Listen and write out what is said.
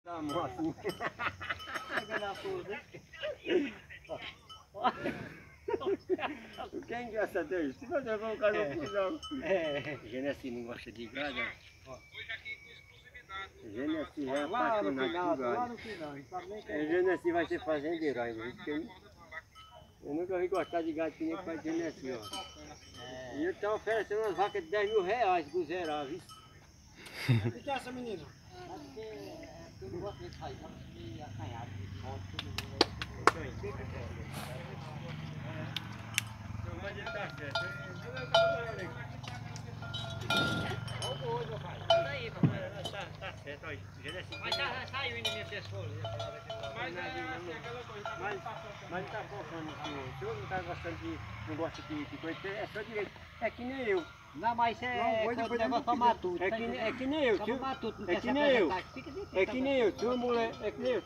Tá assim. Pega na puta. Quem é engraçador? Se você for um cara não. Genesi não gosta de gado. Genesi é Lá no apaixonado final, por lá gado. no final. Sabe nem quem Genesi vai ser fazendeiro ainda. Eu nunca vi gostar de gado que nem pai de Genesi, ó. E ele tá oferecendo umas vacas de 10 mil reais pro zerar, viu? O que é essa menina? Acho que eu não gosto desse raiz, acho que é acanhado. Não, mas ele tá certo. Olha o doido, rapaz. Tá certo, ó. Genesi. Mas saiu ainda minha pessoa. Mas é assim, aquela coisa. Mas ele tá focando assim. Se eu não tá gostando de. Não gosta de coisa, é só direito. É que nem eu. Não, mas é coisa de negócio pra matuto. É que nem eu. Só pra matuto, não É quer que se nem eu. apresentar. Fica de É que nem eu. Se uma mulher. É que nem eu.